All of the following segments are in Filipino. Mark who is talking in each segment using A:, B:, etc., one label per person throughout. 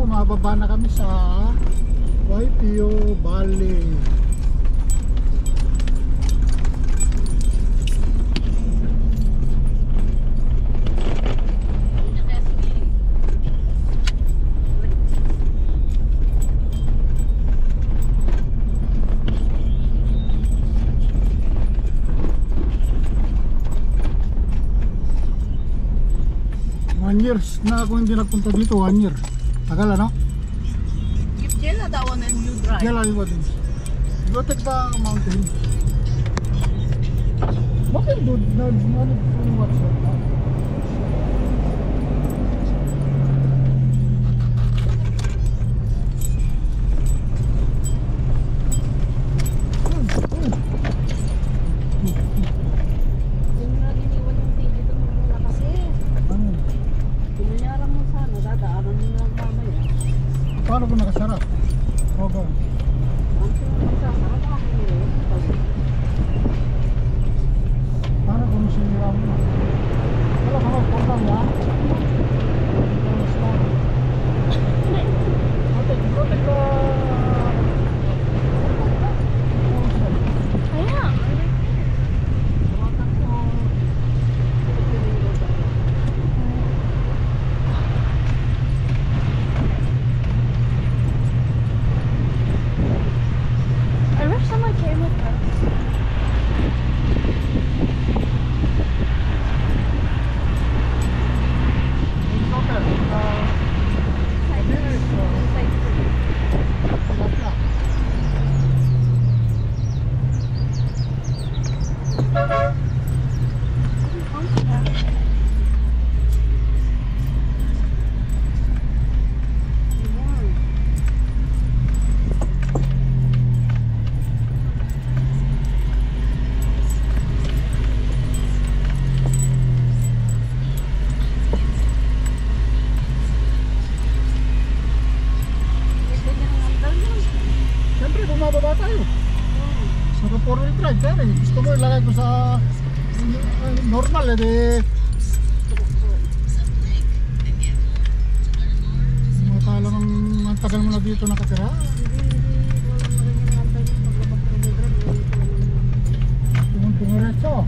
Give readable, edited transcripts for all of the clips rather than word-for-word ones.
A: mababa na kami sa Waipio Valley. Years na ako hindi nagpunta dito, 1 year. Tagal ano?
B: If Jella that one and you drive.
A: Jella you what is? Go take the mountain. Bakit doon? What's that? Paano kung nakasarap? Okay. Paano kung sinira mo? Wala ka magpunta mo ha? Bumababa tayo. Sa 4-wheel drive pero gusto mo ilagay ko sa normal eh. Makala ang tagal mo na dito nakatira. Tumuretso.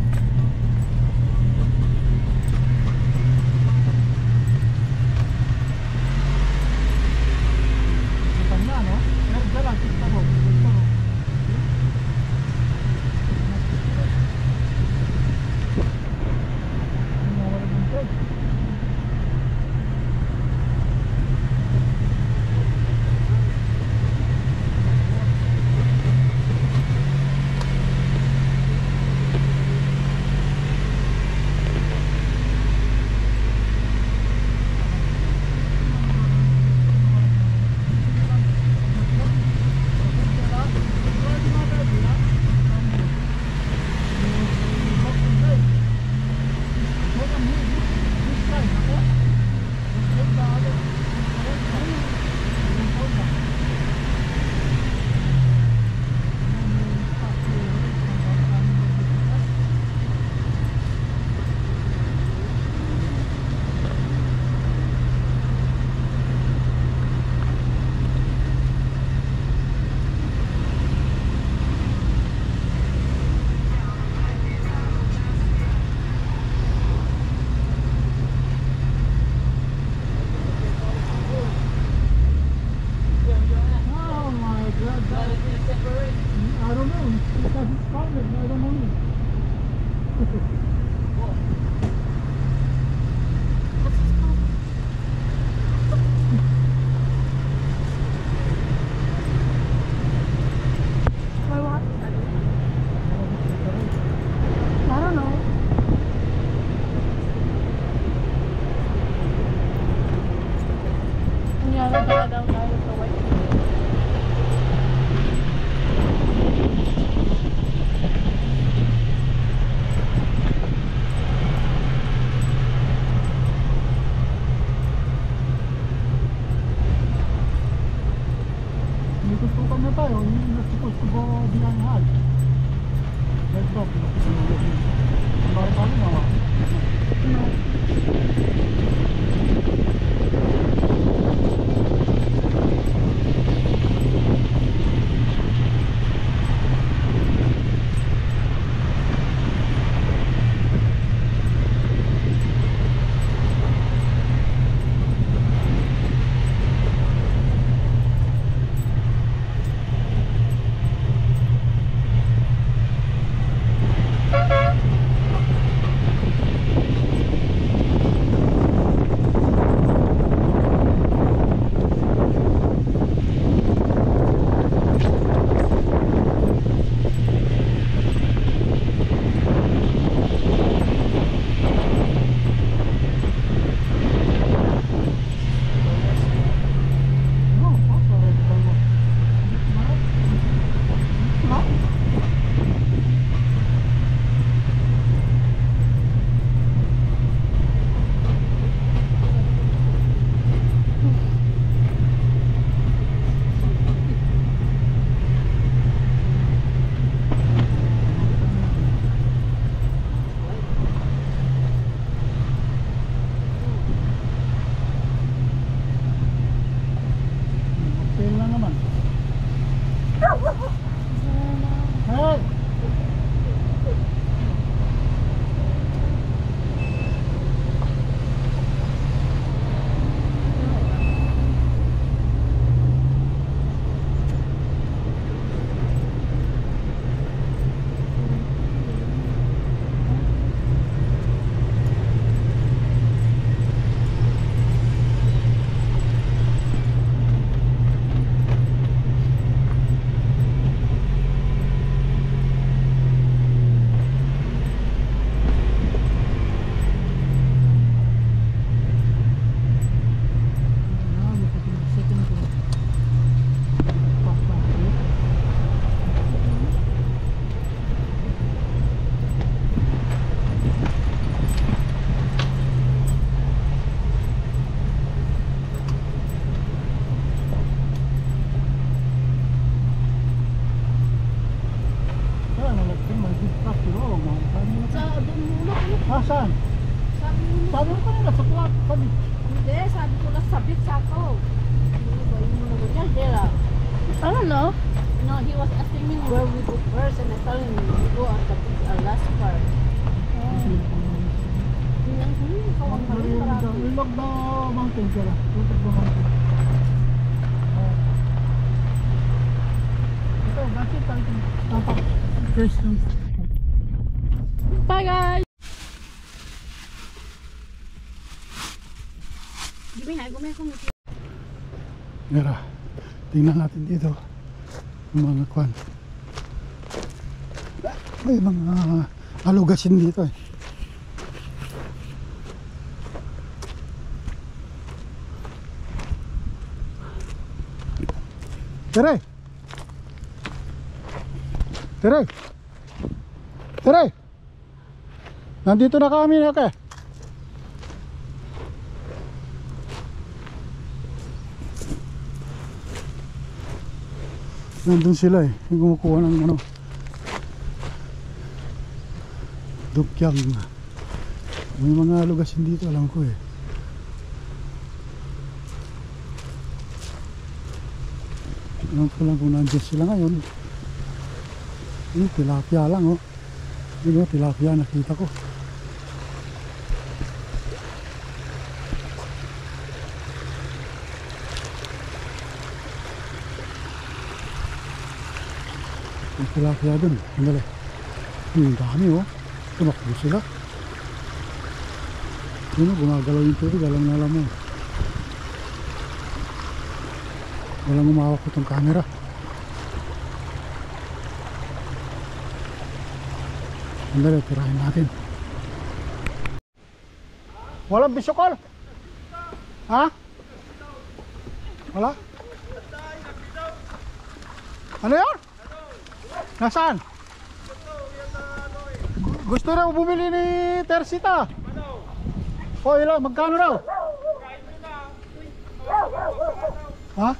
A: Saan?
B: Sabi mo,
A: Sabi mo kanina sa plot. Sabi.
B: hindi, sabi ko lang sabit sa ako. Ano ba yung mga ganyan, Jera? I don't know. No, he was asking me where we go first and I told him we go on the last part. Ikaw ang mali, marami.
A: We log the mountain, Jera. We log the mountain. Ito, that's it. Tapak. First lang.
B: Bye guys!
A: Mira, tingnan natin dito yung mga kwan. May mga alugasin dito eh. Tere! Tere! Tere! Nandito na kami, okay? Nandun sila eh, yung kumukuha ng ano, dukyang. May mga lugasin dito, alam ko eh. Alam ko lang kung nandiyan sila ngayon. Tilapia lang oh. Yun oh, tilapia nakita ko. Ang tilapia dun, sandali. Ang dami oh. Tumakbo sila. Yun oh, gumagalaw yung tubig, alam na alam mo. Walang umawak itong camera. Sandali, tirahin natin. Walang bisyokol? Ha? Wala? Ano yun? Nasaan? Gusto raw bumili ni Tersita. O ilan, magkano raw? Ha?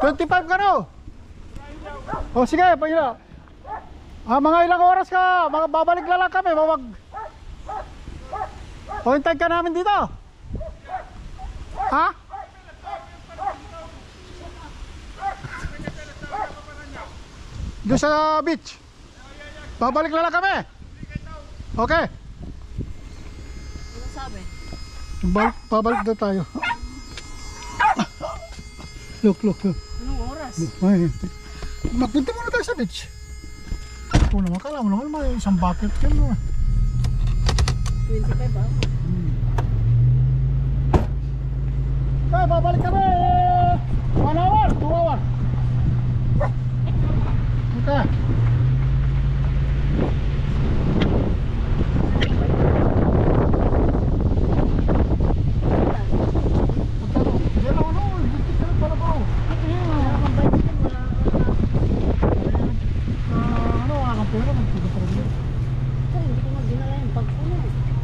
A: 25 ka raw? O sige, pahila. Mga ilang oras ka, babalik na lang kami. O hintay ka namin dito. Ha? Doon sa beach. Babalik na lang kami. Okay.
B: Ano sabi?
A: Babalik na tayo. Look.
B: Anong oras?
A: Ay, magpunta muna tayo sa beach. Ito naman, kala mo naman may isang bucket ka naman.
B: 25 ba?
A: Okay, babalik kami. 1 hour, 2 hour. Okay.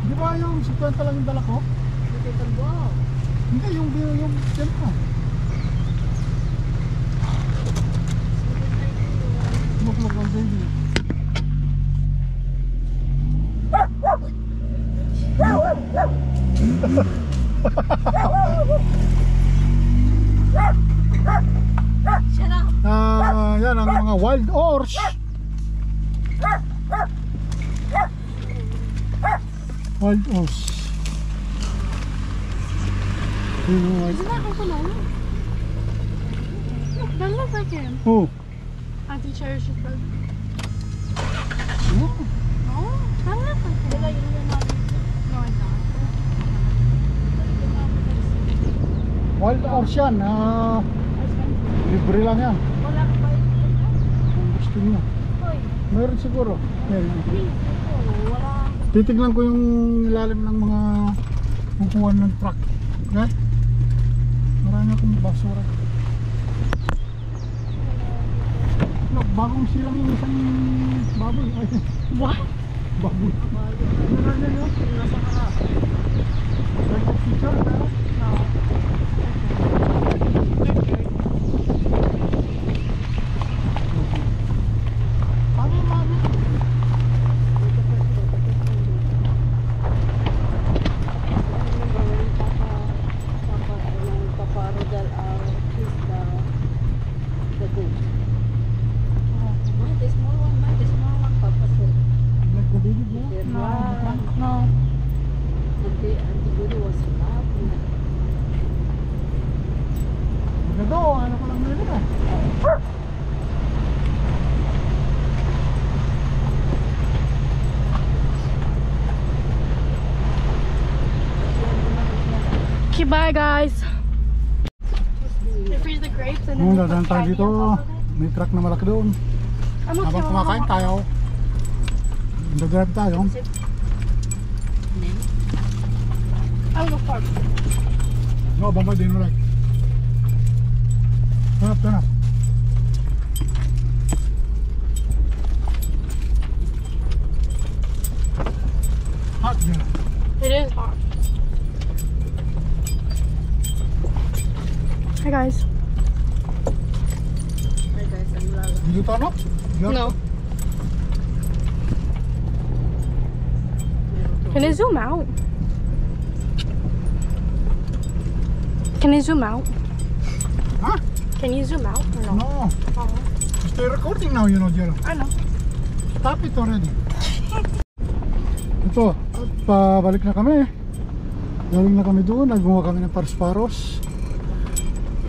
A: Di ba yung 50 lang yung dala ko? Hindi, yung dyan ko. Luklok ang baby. Yan ang mga wild horse. Wild horse.
B: Isn't that Uncle Nolan? Look, that looks like him.
A: Oh.
B: Auntie Cherishes brother.
A: Oh.
B: Oh, that looks like him. No, it's not.
A: Wild horse yan. Libre lang yan.
B: Wala ka ba yung
A: Kung gusto nyo.
B: Hoy,
A: Meron siguro. Meron.
B: please, ito, wala.
A: Titignan ko yung ilalim ng mga kukuhan ng truck. Okay? Marami akong basura. Look, bagong silang yung isang baboy. Ay,
B: What?
A: baboy. Meron yan yun.
B: Nasa harap.
A: Like a feature, pero
B: No.
A: paano mami?
C: Okay, bye guys. They freeze the grapes and
A: Nung
C: then they
A: dadaan
C: put
A: tayo
C: candy
A: dito,
C: on top of it.
A: may truck na malaki doon.
C: I'm okay
A: Habang
C: with
A: kumakain
C: that.
A: tayo, nag-drive tayo.
C: I'll go for it.
A: No, Bombay din right. Turn up. Hot there.
C: It is hot. Hi guys.
B: Hi guys, I'm Lala.
A: Did you turn up?
C: No. Can I zoom out? Can I zoom out?
A: Huh?
C: Can you zoom out or no?
A: No.
C: Oh,
A: Stay recording now, you know, Jero.
C: I know.
A: Stop it already. Ito, at pabalik na kami. Galing na kami doon, nagmuha kami ng paros-paros.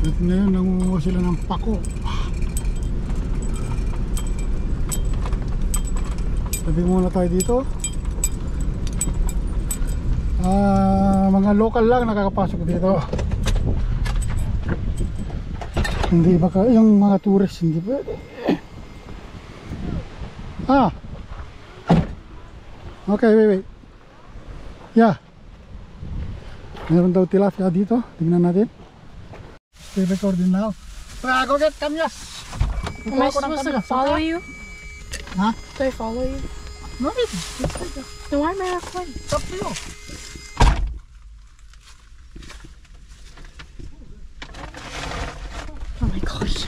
A: At ngayon, nangunguha sila ng pako. Tabi muna tayo dito. Mga local lang nakakapasok dito. Hindi baka yung mga tourist hindi pwede. Okay, wait. Yeah. Meron daw tilapia dito. Tingnan natin. Stay recording now. Go get kamyas.
C: Am I supposed to follow you?
A: Huh?
C: Do I follow you?
A: No need.
C: Then why am I recording?
A: It's up to you.
C: Oh my gosh.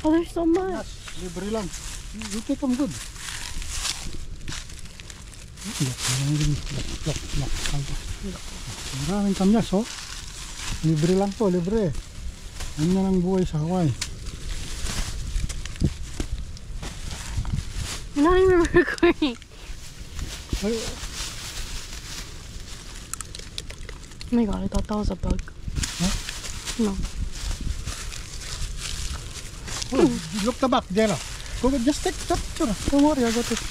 C: Oh, there's so much.
A: Libre lang. You take them good. Maraming kamyas, oh. Libre lang to, libre. Ano na lang buhay sa Hawaii.
C: You're not even recording.
A: Ay,
C: Oh my god, I thought that was a bug.
A: Huh?
C: No.
A: oh, look the back, Jera. Go, just take that. Don't worry, I got it.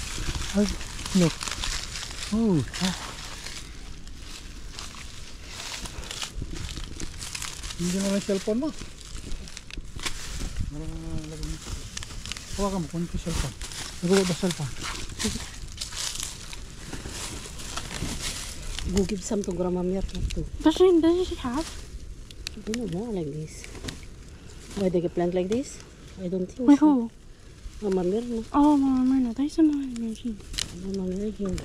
A: Look. Oh, Hindi na lang cellphone mo. Hawakan mo, kunin ko cellphone. Nagulo ba cellphone?
B: Go give some to Grandma Mirna too.
C: Does she have?
B: I don't know, like this. Why they get plant like this? I don't think
C: Wait,
B: so.
C: who?
B: Mama Mirna.
C: Oh, Mama Myrna. There's some energy.
B: Mama Mirna, yun.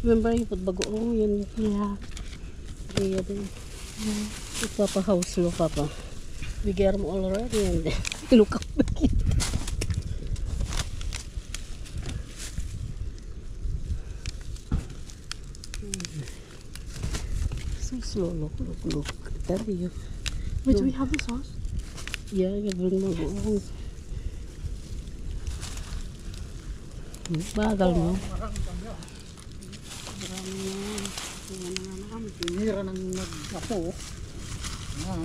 B: Remember you put bago? Oh, yun.
C: Yeah.
B: Kaya din. Papa house lo, Papa. Bigyan mo already and then look up again. So slow, look. Tell you.
C: Wait, do we have the sauce?
B: Yeah, you bring mo buong. Bagal mo.
A: Tinira ng nag-apo. Yan.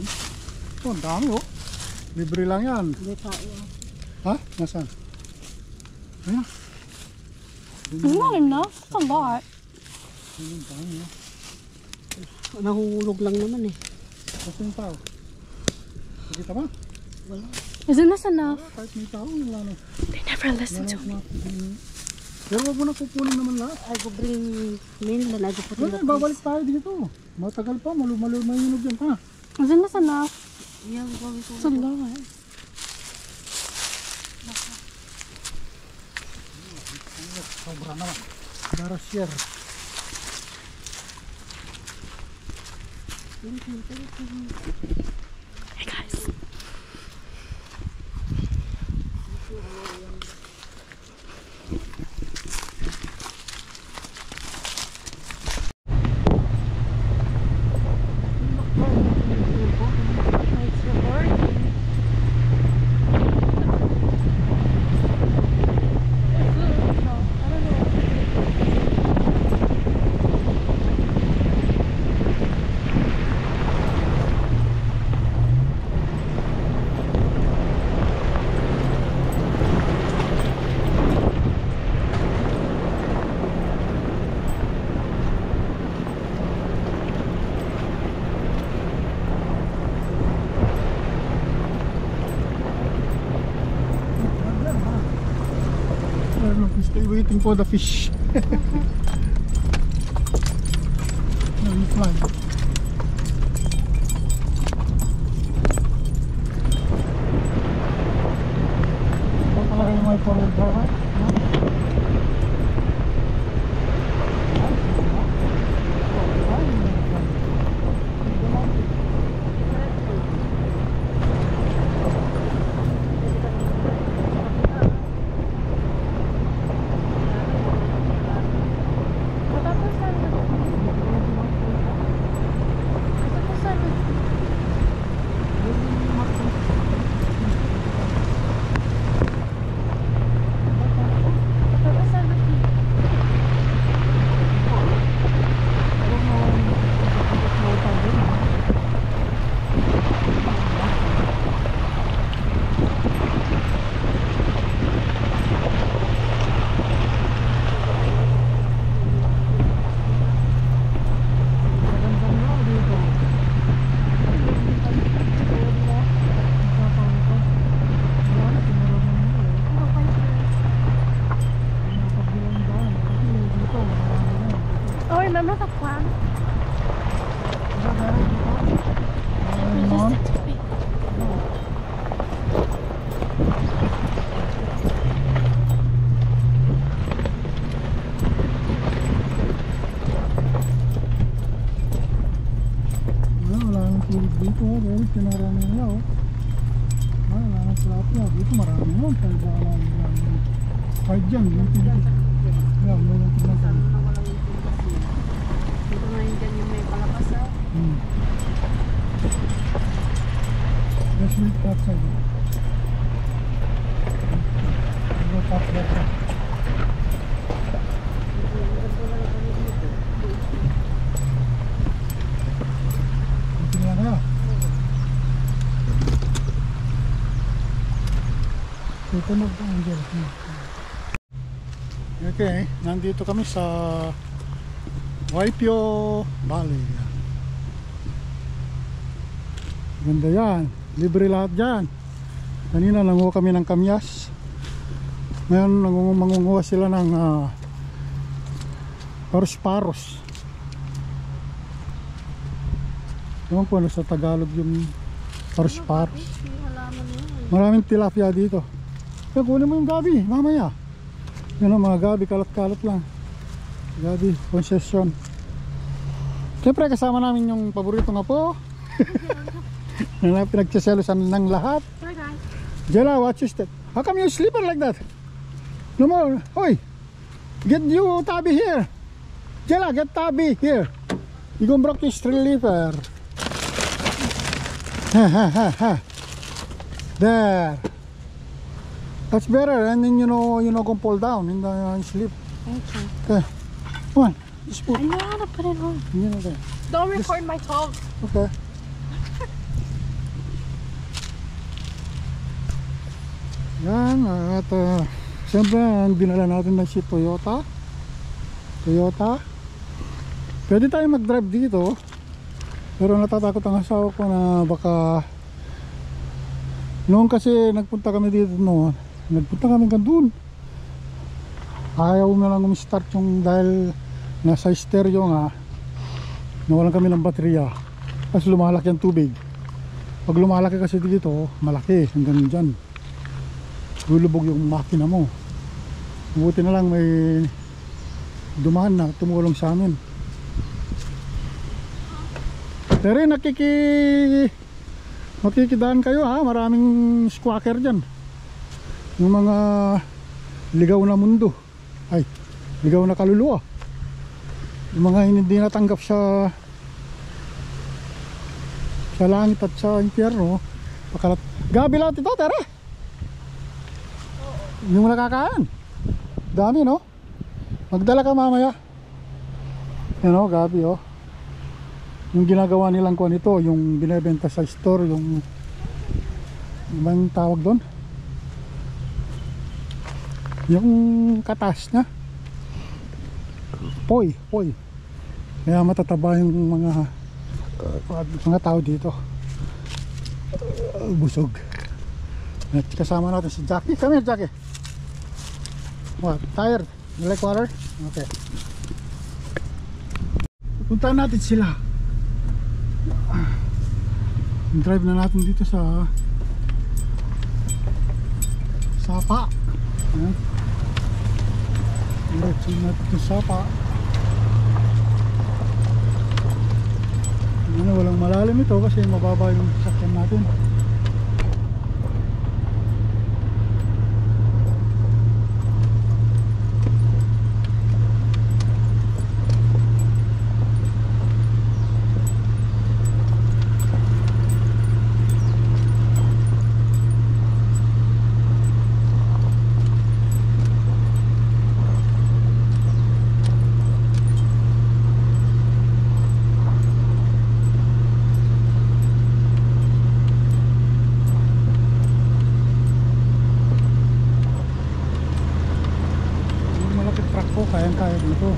A: Oh, ang dami, oh. Libre lang yan.
B: May tayo.
A: Ha? Nasaan? Ayan.
C: It's not enough. That's a lot.
A: Ang dami, oh.
B: Nahuhulog lang naman eh.
A: Kasi yung tao. Nakita ba?
B: Wala.
C: Isn't this enough?
A: Kahit may tao, wala na.
C: They never listen to me.
A: Pero wag mo na kukunin naman lahat.
B: I go bring mainland. I go put in
A: Wala,
B: the
A: babalik tayo dito. Matagal pa, malumalu mayunog yan pa.
C: Isn't this enough?
B: Yeah, we go with
C: It's a lot.
A: Sobra naman. Para share.
C: Hey guys.
A: waiting for the fish. No, you fly. Ito talaga yung may forward driver.
C: Oh, remember the plan?
A: Wala nang tulog dito, pero pinarami nila oh. Wala nang tilapia, dito marami mo, kaya wala nang kahit dyan, yung tilapia. Yeah, wala nang tilapia.
B: Dito ngayon dyan yung may palakas ah.
A: Let's wait outside. Go top left. Dito na kaya. Dito na ba ang gel? Okay, nandito kami sa Waipio Valley. Ganda yan. Libre lahat dyan. Kanina nanguha kami ng kamyas. Ngayon mangunguha sila ng paros-paros. Ewan ko ano sa Tagalog yung paros-paros. Maraming tilapia dito. Kaya kunin mo yung gabi mamaya. Yun ang mga gabi, kalat-kalat lang. Gabi, concession. Siyempre kasama namin yung paborito nga po. Na pinagsiselosan ng lahat.
C: Hi guys.
A: Jella, watch your step. How come you sleeper like that? No more. Hoy, get you Tabi here. Jella, get Tabi here. You gonna break your sleeper. Ha ha ha ha. There. That's better, and then you know gonna fall down in the sleep.
C: Okay.
A: Okay. Come on, just put.
C: I know how to put it on.
A: You know there.
C: Don't record my toes.
A: Okay. Yan, at siyempre ang dinala natin na si Toyota. Pwede tayo mag-drive dito, pero natatakot ang asawa ko na baka noon kasi nagpunta kami dito noon, nagpunta kami hanggang doon, ayaw na lang start yung dahil nasa stereo nga, nawalan kami ng baterya kasi lumalaki ang tubig. Pag lumalaki kasi dito malaki hanggang dyan, lulubog yung makina mo. Buti na lang may dumaan na tumulong sa amin. Pero makikidaan kayo ha, maraming squawker dyan, yung mga ligaw na mundo, ay ligaw na kaluluwa, yung mga hindi natanggap sa langit at sa impyerno. Pakalat gabi lahat ito, tara. Hindi mo nakakain. Dami no? Magdala ka mamaya. Yan o, gabi o. Yung ginagawa nilang kuha nito, yung binibenta sa store, yung ibang tawag doon, yung katas na poy. Kaya matataba yung mga tao dito. Busog. At kasama natin si Jackie. Come here, Jackie. What? Tired? You like water? Okay. Puntahan natin sila. Drive na natin dito sa Sapa. Ayan. Diretso natin sa Sapa. Ano, walang malalim ito kasi mababa yung sakyan natin. Kaya dito.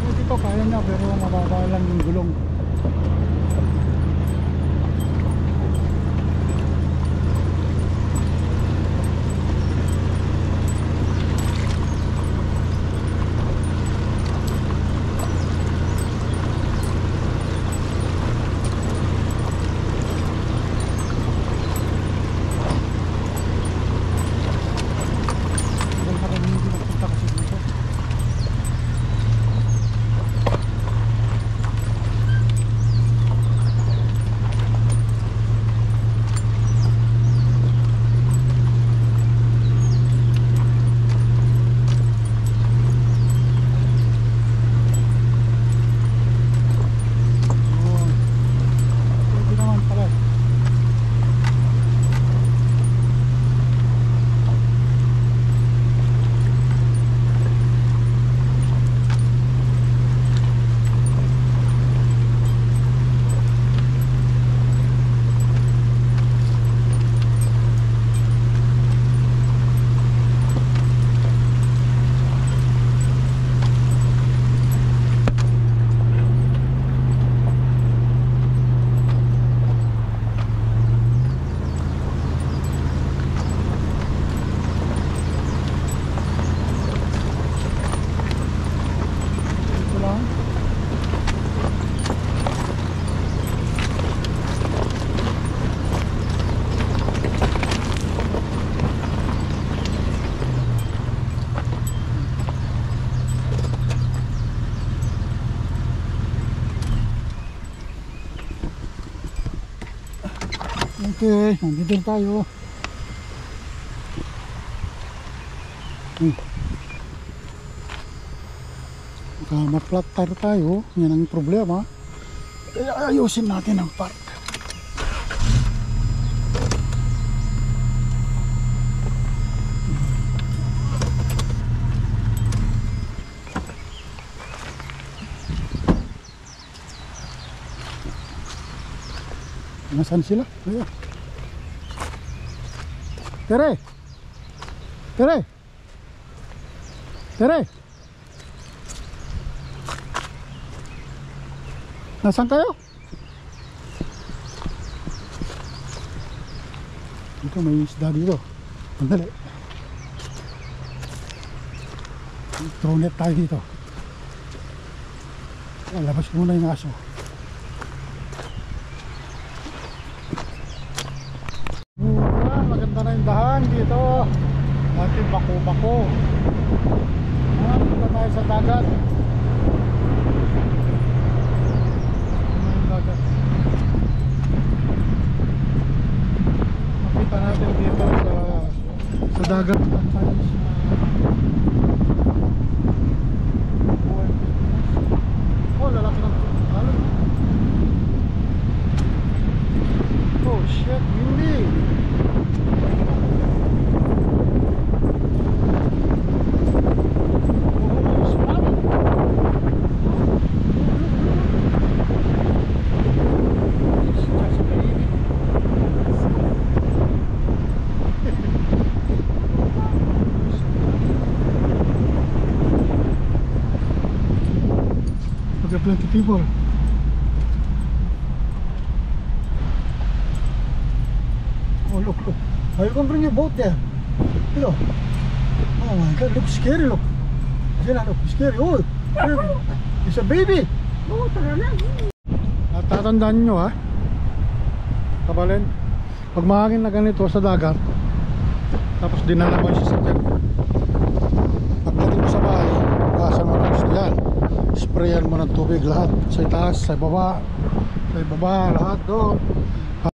A: Dito kaya niya pero mababa lang yung gulong. Okay, nandito na tayo. Baka ma-flat tire tayo. Yan ang problema. Kaya ayusin natin ang park. Nasaan sila? Ayan. Tere! Tere! Tere! Nasaan kayo? Dito may isda dito. Andali. Throw net tayo dito. Labas muna yung aso. Maganda na yung dahan dito. Dati bako-bako. Punta tayo sa dagat. Makita natin dito sa dagat. Oh, lalaki ng alon. Oh shit, windy. Look at plenty of people. Oh, look, look. Oh, you can bring your boat there. Look. Oh my God, look scary, look. Jela, look scary. Oh, it's a baby.
B: Oo, tara na.
A: At tatandaan nyo ha, kabalin, pag mahangin na ganito sa dagat, tapos dinala mo yung sasakyan, pagdating mo sa bahay, gasan mo ng gusto yan, sprayan mo ng tubig lahat, sa itaas, sa baba, lahat doon.